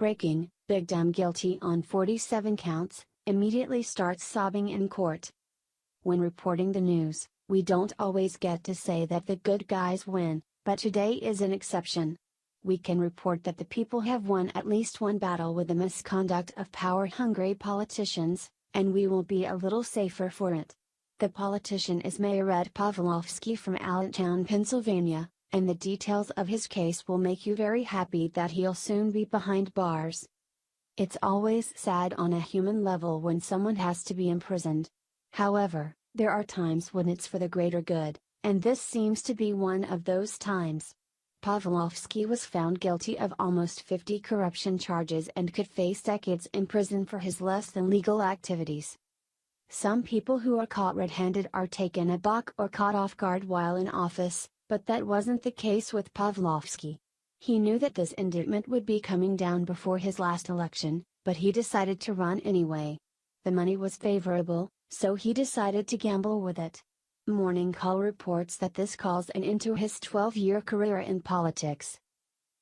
Breaking, Big Dumb guilty on 47 counts, immediately starts sobbing in court. When reporting the news, we don't always get to say that the good guys win, but today is an exception. We can report that the people have won at least one battle with the misconduct of power-hungry politicians, and we will be a little safer for it. The politician is Mayor Ed Pawlowski from Allentown, Pennsylvania, and the details of his case will make you very happy that he'll soon be behind bars. It's always sad on a human level when someone has to be imprisoned. However, there are times when it's for the greater good, and this seems to be one of those times. Pawlowski was found guilty of almost 50 corruption charges and could face decades in prison for his less than legal activities. Some people who are caught red-handed are taken aback or caught off guard while in office, but that wasn't the case with Pawlowski. He knew that this indictment would be coming down before his last election, but he decided to run anyway. The money was favorable, so he decided to gamble with it. Morning Call reports that this calls an end to his 12-year career in politics.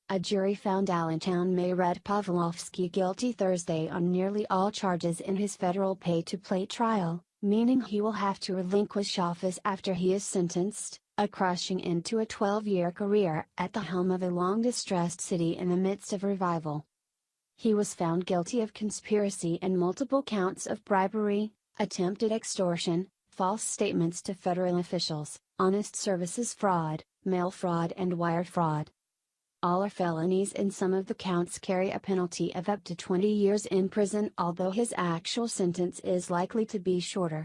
A jury found Allentown Mayor Ed Pawlowski guilty Thursday on nearly all charges in his federal pay-to-play trial, meaning he will have to relinquish office after he is sentenced, a crushing end to a 12-year career at the helm of a long-distressed city in the midst of revival. He was found guilty of conspiracy and multiple counts of bribery, attempted extortion, false statements to federal officials, honest services fraud, mail fraud and wire fraud. All are felonies and some of the counts carry a penalty of up to 20 years in prison, although his actual sentence is likely to be shorter.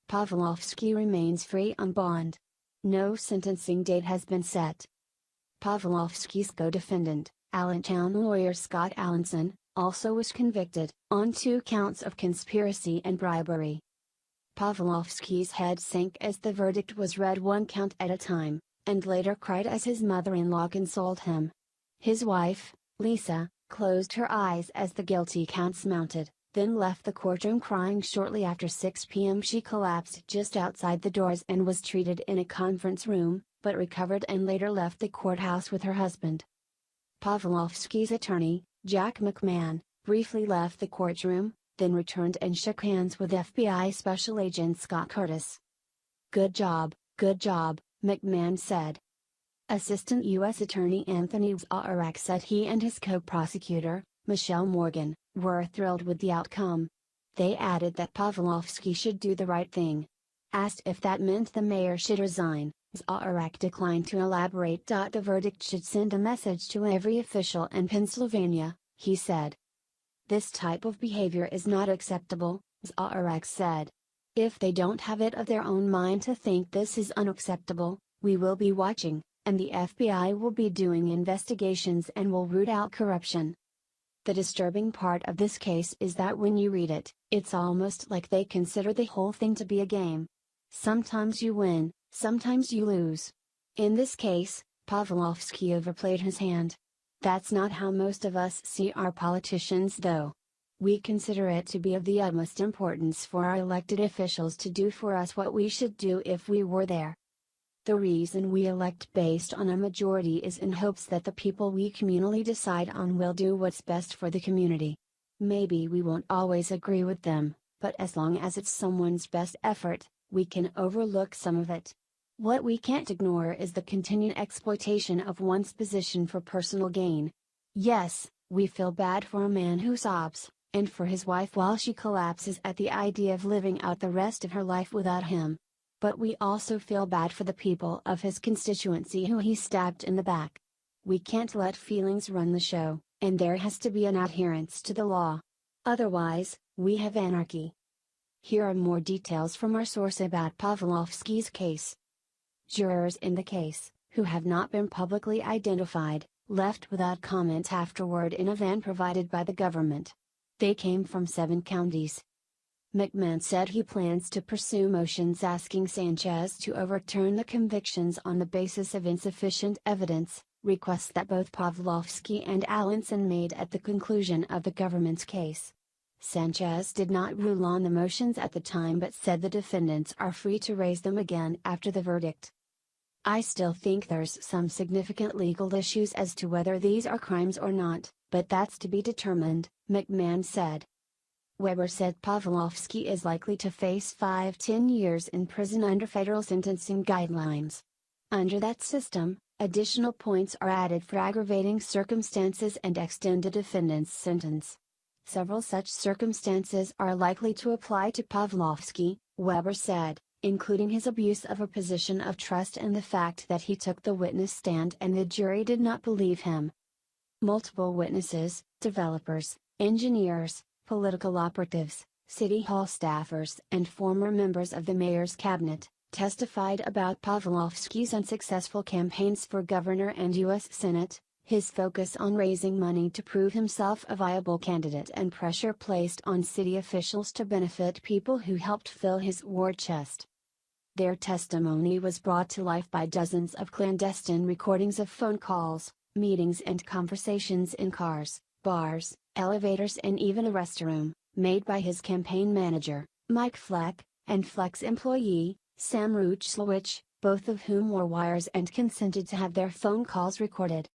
Pawlowski remains free on bond. No sentencing date has been set. Pawlowski's co-defendant, Allentown lawyer Scott Allenson, also was convicted, on 2 counts of conspiracy and bribery. Pawlowski's head sank as the verdict was read one count at a time, and later cried as his mother-in-law consoled him. His wife, Lisa, closed her eyes as the guilty counts mounted, then left the courtroom crying. Shortly after 6 p.m. she collapsed just outside the doors and was treated in a conference room, but recovered and later left the courthouse with her husband. Pawlowski's attorney, Jack McMahon, briefly left the courtroom, then returned and shook hands with FBI Special Agent Scott Curtis. Good job," McMahon said. Assistant U.S. Attorney Anthony Zaharak said he and his co-prosecutor, Michelle Morgan, were thrilled with the outcome. They added that Pawlowski should do the right thing. Asked if that meant the mayor should resign, Zaharak declined to elaborate. The verdict should send a message to every official in Pennsylvania, he said. This type of behavior is not acceptable, Zaharak said. If they don't have it of their own mind to think this is unacceptable, we will be watching, and the FBI will be doing investigations and will root out corruption. The disturbing part of this case is that when you read it, it's almost like they consider the whole thing to be a game. Sometimes you win, sometimes you lose. In this case, Pawlowski overplayed his hand. That's not how most of us see our politicians though. We consider it to be of the utmost importance for our elected officials to do for us what we should do if we were there. The reason we elect based on a majority is in hopes that the people we communally decide on will do what's best for the community. Maybe we won't always agree with them, but as long as it's someone's best effort, we can overlook some of it. What we can't ignore is the continued exploitation of one's position for personal gain. Yes, we feel bad for a man who sobs, and for his wife while she collapses at the idea of living out the rest of her life without him. But we also feel bad for the people of his constituency who he stabbed in the back. We can't let feelings run the show, and there has to be an adherence to the law. Otherwise, we have anarchy. Here are more details from our source about Pawlowski's case. Jurors in the case, who have not been publicly identified, left without comment afterward in a van provided by the government. They came from 7 counties. McMahon said he plans to pursue motions asking Sanchez to overturn the convictions on the basis of insufficient evidence, requests that both Pawlowski and Allenson made at the conclusion of the government's case. Sanchez did not rule on the motions at the time but said the defendants are free to raise them again after the verdict. I still think there's some significant legal issues as to whether these are crimes or not, but that's to be determined, McMahon said. Weber said Pawlowski is likely to face 5-10 years in prison under federal sentencing guidelines. Under that system, additional points are added for aggravating circumstances and extend a defendant's sentence. Several such circumstances are likely to apply to Pawlowski, Weber said, including his abuse of a position of trust and the fact that he took the witness stand and the jury did not believe him. Multiple witnesses, developers, engineers, political operatives, city hall staffers and former members of the mayor's cabinet, testified about Pawlowski's unsuccessful campaigns for governor and U.S. Senate, his focus on raising money to prove himself a viable candidate and pressure placed on city officials to benefit people who helped fill his war chest. Their testimony was brought to life by dozens of clandestine recordings of phone calls, meetings and conversations in cars, bars, elevators and even a restroom, made by his campaign manager, Mike Fleck, and Fleck's employee, Sam Ruchlewicz, both of whom wore wires and consented to have their phone calls recorded.